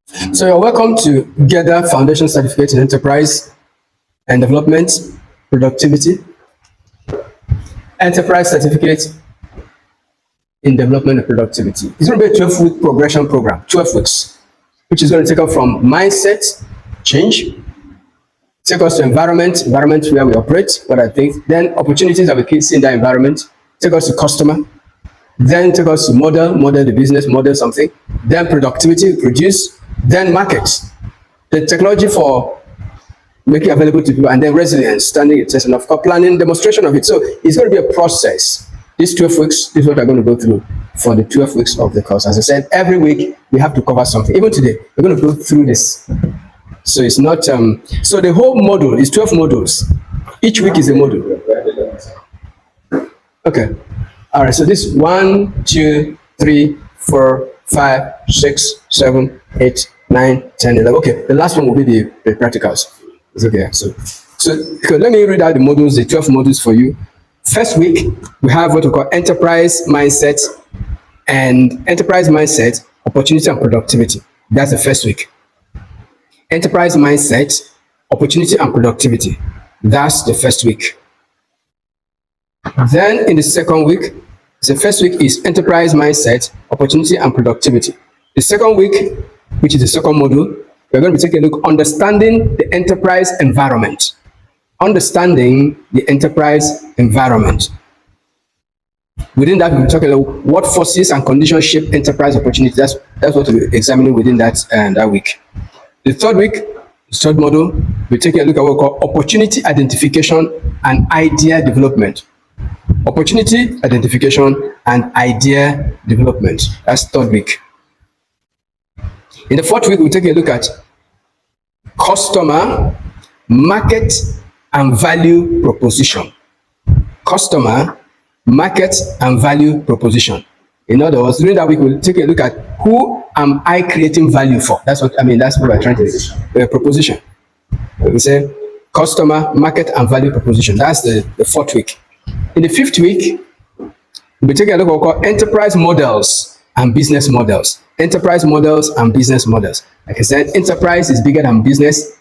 So you're welcome to GEDA Foundation Certificate in Enterprise and Development Productivity. Enterprise Certificate in Development and Productivity. It's going to be a 12-week progression program, 12 weeks, which is going to take us from mindset change, take us to environment where we operate, what I think, then opportunities that we can see in that environment, take us to customer, then take us to model the business, model something, then productivity, produce, then market, the technology for making available to people, and then resilience, standing a test, and of course planning, demonstration of it. So it's going to be a process. These 12 weeks, this is what we're going to go through for the 12 weeks of the course. As I said, every week we have to cover something. Even today, we're going to go through this. So it's not, so the whole module is 12 modules. Each week is a module. Okay. All right, so this 1, 2, 3, 4, 5, 6, 7, 8, 9, 10, 11. Okay, the last one will be the practicals. It's okay. So let me read out the modules, the 12 modules for you. First week, we have what we call enterprise mindset opportunity and productivity. That's the first week. Enterprise mindset, opportunity and productivity. That's the first week. Then in the second week, the first week is enterprise mindset, opportunity and productivity. The second week, which is the second module, we're going to be taking a look understanding the enterprise environment. Understanding the enterprise environment. Within that, we'll be talking about what forces and conditions shape enterprise opportunities. That's what we're examining within that week. The third week, the third module, we're taking a look at what we call opportunity identification and idea development. Opportunity identification and idea development. That's third week. In the fourth week, we'll take a look at customer, market, and value proposition. Customer, market, and value proposition. In other words, during that week, we'll take a look at who am I creating value for. That's what we're trying to do. Proposition. We say customer, market, and value proposition. That's the fourth week. In the fifth week, we'll be taking a look at what we call enterprise models and business models. Enterprise models and business models. Like I said, enterprise is bigger than business.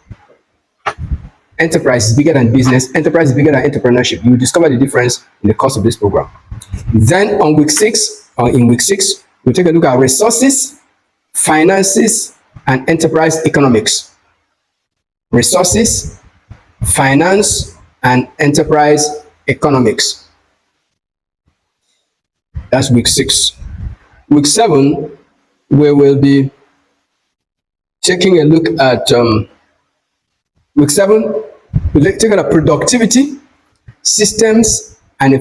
Enterprise is bigger than business. Enterprise is bigger than entrepreneurship. You will discover the difference in the course of this program. Then in week 6, we'll take a look at resources, finances, and enterprise economics. Resources, finance, and enterprise economics. That's week 6. Week 7, we will be taking a look at week 7, we'll take a look at productivity, systems, and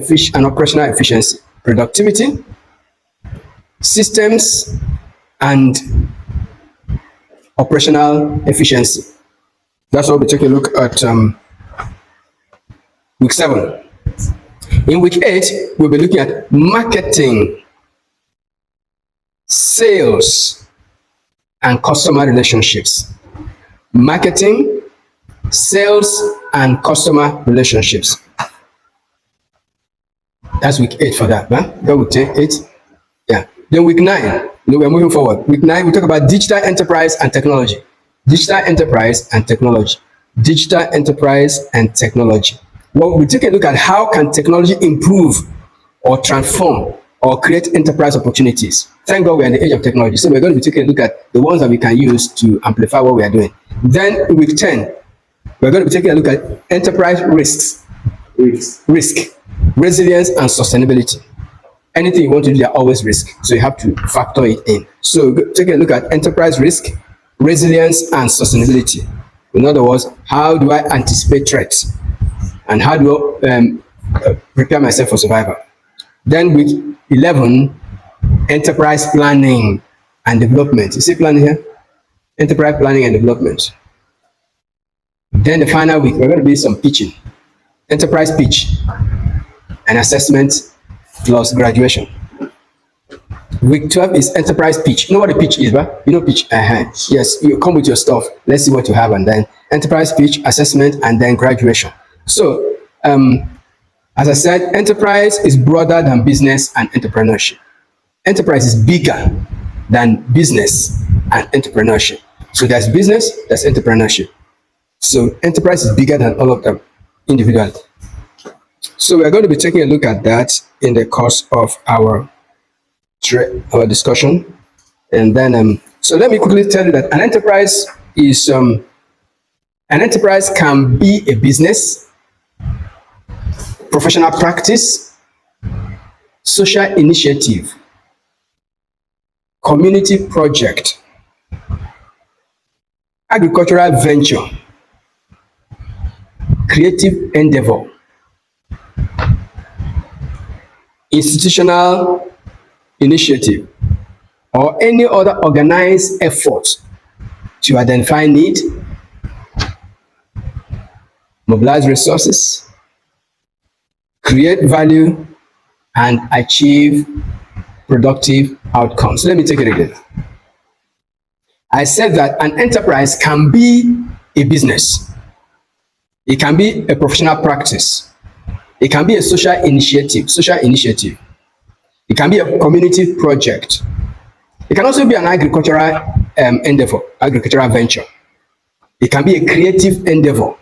operational efficiency. Productivity, systems, and operational efficiency. That's what we'll take a look at week 7. In week 8, we'll be looking at marketing, sales, and customer relationships. Marketing, sales, and customer relationships. That's week 8 for that. Then week 8. Yeah. Then week 9, we're moving forward. Week 9, we talk about digital enterprise and technology. Digital enterprise and technology. Digital enterprise and technology. Well, we take a look at how can technology improve or transform or create enterprise opportunities. Thank God we're in the age of technology. So we're going to be taking a look at the ones that we can use to amplify what we are doing. Then in week 10, we're going to be taking a look at enterprise risks. Risk, resilience, and sustainability. Anything you want to do, there are always risks. So you have to factor it in. So take a look at enterprise risk, resilience, and sustainability. In other words, how do I anticipate threats? And how do I prepare myself for survival? Then week 11, enterprise planning and development. You see planning here? Enterprise planning and development. Then the final week, we're going to do some pitching. Enterprise pitch and assessment plus graduation. Week 12 is enterprise pitch. You know what a pitch is, right? You know pitch? Yes, you come with your stuff. Let's see what you have, and then enterprise pitch, assessment, and then graduation. So, as I said, enterprise is broader than business and entrepreneurship. Enterprise is bigger than business and entrepreneurship. So there's business, there's entrepreneurship. So enterprise is bigger than all of them individually. So we're going to be taking a look at that in the course of our discussion. And then, so let me quickly tell you that an enterprise can be a business, professional practice, social initiative, community project, agricultural venture, creative endeavor, institutional initiative, or any other organized effort to identify need, mobilize resources, create value, and achieve productive outcomes. Let me take it again. I said that an enterprise can be a business. It can be a professional practice. It can be a social initiative. It can be a community project. It can also be an agricultural endeavor, agricultural venture. It can be a creative endeavor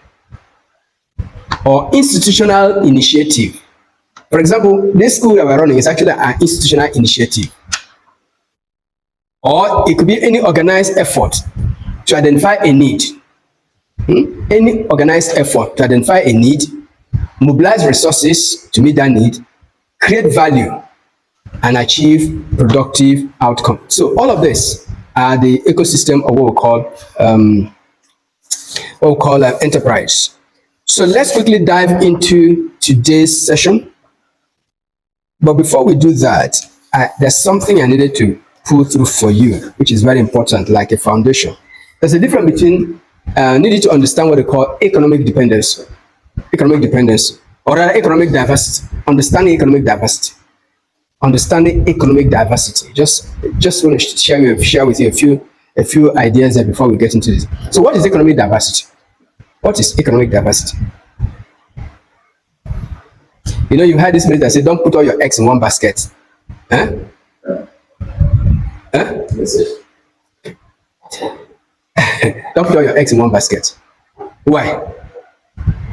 or institutional initiative. For example, this school that we're running is actually an institutional initiative. Or it could be any organized effort to identify a need. Any organized effort to identify a need, mobilize resources to meet that need, create value, and achieve productive outcome. So all of this are the ecosystem of what we call enterprise. So let's quickly dive into today's session. But before we do that, there's something I needed to pull through for you, which is very important, like a foundation. There's a difference between needing to understand what they call economic dependence, or rather economic diversity. Understanding economic diversity. Just want to share with you a few ideas there before we get into this. So what is economic diversity? What is economic diversity? You know, you heard this minute that say, don't put all your eggs in one basket. Huh? Huh? Don't put all your eggs in one basket. Why?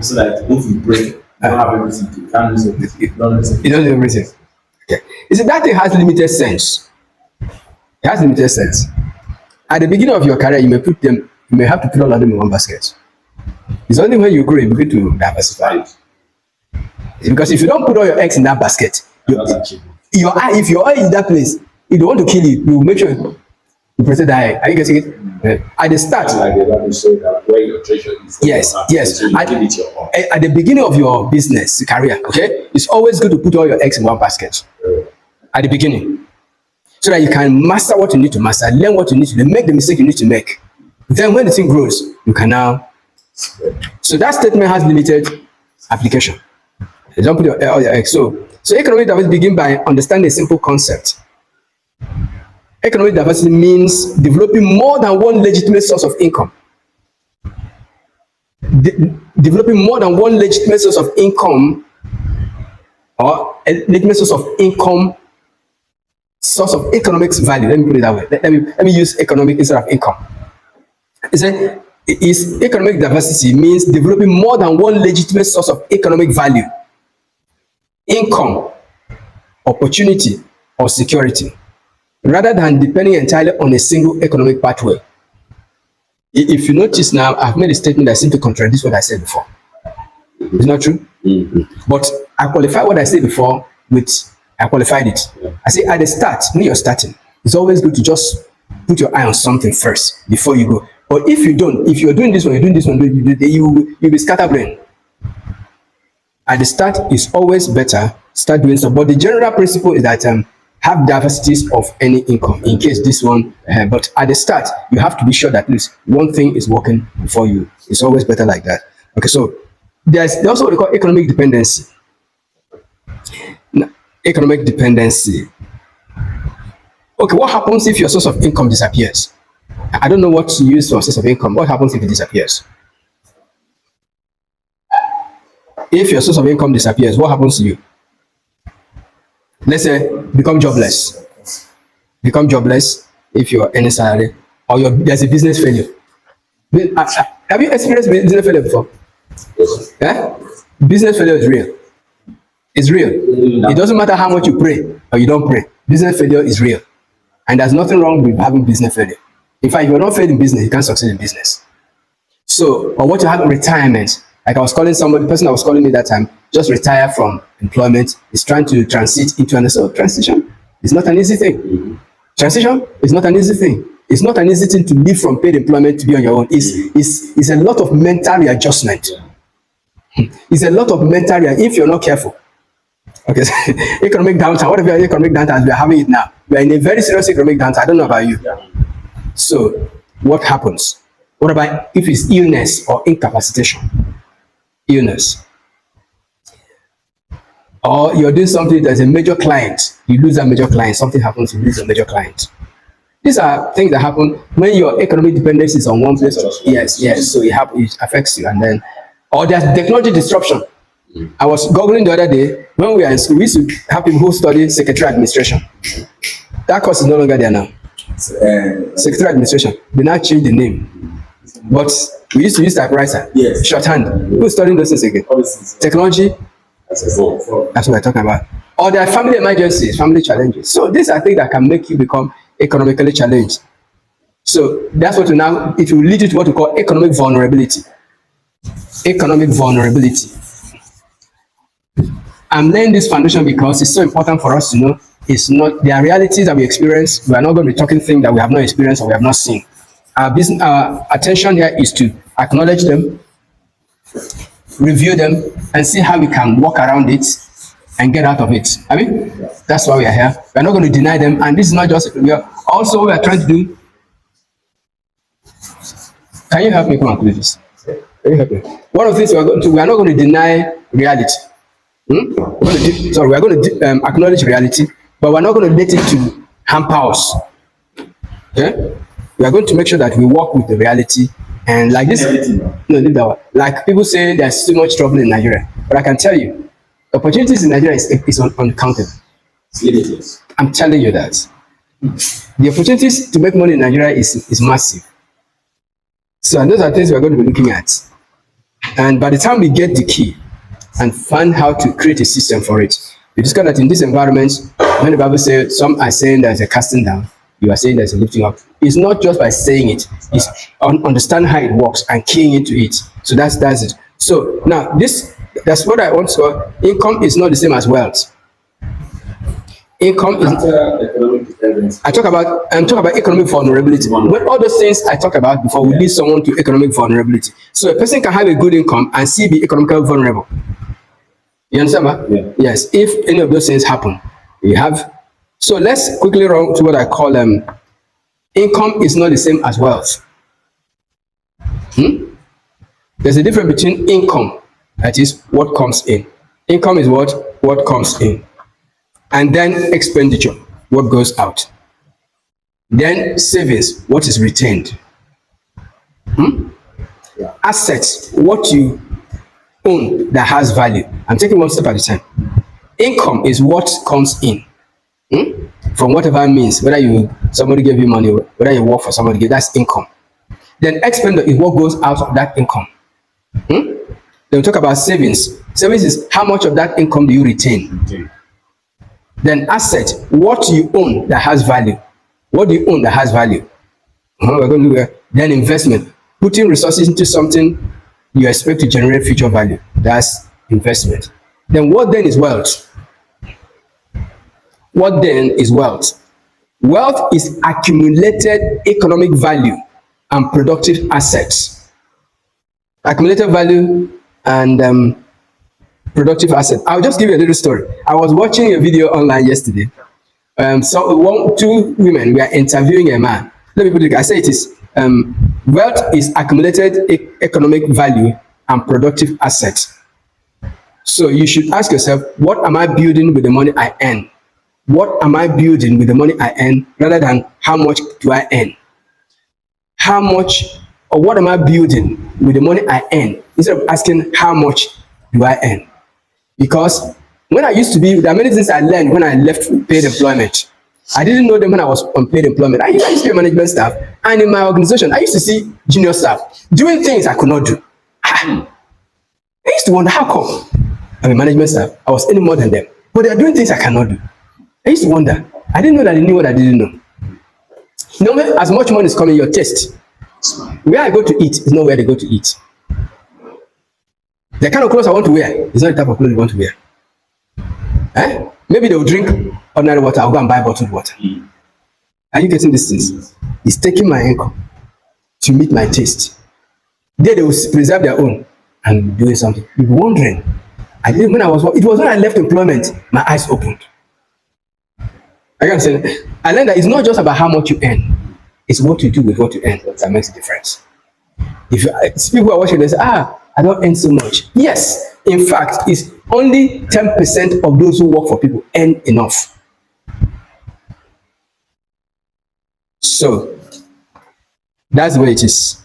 So that if you break, you don't have everything. You can't lose everything. You don't lose everything. Okay. You see, that thing has limited sense. It has limited sense. At the beginning of your career, you may have to put all of them in one basket. It's only when you grow you begin to diversify. Because if you don't put all your eggs in that basket, if your eye is in that place, if they want to kill you, you make sure you protect the eye. Are you getting it? At the start, like they want to say that where your treasure is. Yes. At the beginning of your business career, okay, it's always good to put all your eggs in one basket. At the beginning, so that you can master what you need to master, learn what you need to learn, make the mistake you need to make. Then when the thing grows, you can now. So that statement has limited application. You don't put all your eggs. So economic diversity begins by understanding a simple concept. Economic diversity means developing more than one legitimate source of income. Developing more than one legitimate source of income, or a legitimate source of income, source of economics value. Let me put it that way. Let me use economic instead of income. Economic diversity means developing more than one legitimate source of economic value, income, opportunity, or security, rather than depending entirely on a single economic pathway. If you notice now, I've made a statement that seems to contradict what I said before. It's not true? But I qualified what I said before with, I qualified it. I say at the start, when you're starting, it's always good to just put your eye on something first before you go. But if you don't, if you're doing this one, you'll be scatterbrained. At the start, it's always better start doing something. But the general principle is that have diversities of any income in case this one. But at the start, you have to be sure that at least one thing is working for you. It's always better like that. Okay, so there's also what we call economic dependency. Now, economic dependency. Okay, what happens if your source of income disappears? I don't know what to use for source of income. What happens if it disappears? If your source of income disappears, what happens to you? Let's say become jobless. Become jobless if you're earning salary, or there's a business failure. Have you experienced business failure before? Yeah? Business failure is real. It's real. It doesn't matter how much you pray or you don't pray. Business failure is real. And there's nothing wrong with having business failure. In fact, if you're not failing in business, you can't succeed in business. So, or what you have in retirement, like I was calling somebody, the person that was calling me that time, just retire from employment, is trying to transit into another transition. It's not an easy thing. Transition is not an easy thing. It's not an easy thing to leave from paid employment to be on your own. It's a lot of mental readjustment. It's a lot of mental if you're not careful. Okay, economic downturn, whatever economic downturn, we are having it now. We are in a very serious economic downturn. I don't know about you. So, what happens? What about if it's illness or incapacitation? Illness. Or you're doing something that's a major client, you lose that major client, something happens, you lose a major client. These are things that happen when your economic dependence is on one place. Yes, so it affects you. And then, or there's technology disruption. I was googling the other day, when we were in school, we used to have people who study secretary administration. That course is no longer there now. Secretary administration, they now changed the name. But we used to use typewriter, shorthand. Who's studying those things again? Technology, that's what we're talking about. Or there are family emergencies, family challenges. So these are things that can make you become economically challenged. So that's what it will lead you to what we call economic vulnerability. Economic vulnerability. I'm laying this foundation because it's so important for us to know it's not, there are realities that we experience. We are not going to be talking things that we have not experienced or we have not seen. Our attention here is to acknowledge them, review them, and see how we can walk around it and get out of it. I mean, that's why we are here. We are not going to deny them. And this is not just, we are also, we are trying to do. Can you help me come and close this? Can you help me? One of the things we are not going to deny reality. We are going to acknowledge reality, but we're not going to let it to hamper us. Okay? We are going to make sure that we work with the reality. And like this, like people say there's too much trouble in Nigeria. But I can tell you, opportunities in Nigeria is uncountable. I'm telling you that. The opportunities to make money in Nigeria is massive. So those are things we're going to be looking at. And by the time we get the key and find how to create a system for it, we discover that in this environment, when the Bible says, some are saying there's a casting down, you are saying there's a lifting up. It's not just by saying it, it's understand how it works and keying into it. So that's it. So now that's what I want to call income is not the same as wealth. Income is I'm talking about economic vulnerability. When all those things I talk about before we lead someone to economic vulnerability. So a person can have a good income and still be economically vulnerable. You understand, man? Yeah. Yes, if any of those things happen, we have. So let's quickly run to what I call income is not the same as wealth. There's a difference between income, that is what comes in. Income is what comes in. And then expenditure, what goes out. Then savings, what is retained. Assets, what you own that has value. I'm taking one step at a time. Income is what comes in. From whatever means, whether somebody gave you money, whether you work for somebody, that's income. Then expenditure is what goes out of that income. Then we talk about savings. Savings is how much of that income do you retain. Then asset, what you own that has value. What do you own that has value? We're going to do then investment, putting resources into something you expect to generate future value. That's investment. Then what then is wealth? What then is wealth? Wealth is accumulated economic value and productive assets. Accumulated value and productive assets. I'll just give you a little story. I was watching a video online yesterday. Two women were interviewing a man. Let me put it. I say it is wealth is accumulated economic value and productive assets. So you should ask yourself, what am I building with the money I earn? What am I building with the money I earn, rather than how much do I earn? How much, or what am I building with the money I earn, instead of asking how much do I earn? Because when I used to be, there are many things I learned when I left paid employment. I didn't know them when I was on paid employment. I used to be a management staff, and in my organization, I used to see junior staff doing things I could not do. I used to wonder, how come I'm a management staff? I was earning more than them, but they are doing things I cannot do. I used to wonder. I didn't know that they knew what I didn't know. No matter as much money is coming, your taste. Where I go to eat is not where they go to eat. The kind of clothes I want to wear is not the type of clothes you want to wear. Eh? Maybe they will drink ordinary water. I'll go and buy bottled water. Are you getting these things? It's taking my income to meet my taste. They will preserve their own and doing something. You're wondering. I didn't when I was. It was when I left employment, my eyes opened. I can say, I learned that it's not just about how much you earn; it's what you do with what you earn that makes a difference. If people are watching, they say, I don't earn so much. Yes, in fact, it's only 10% of those who work for people earn enough. So that's the way it is.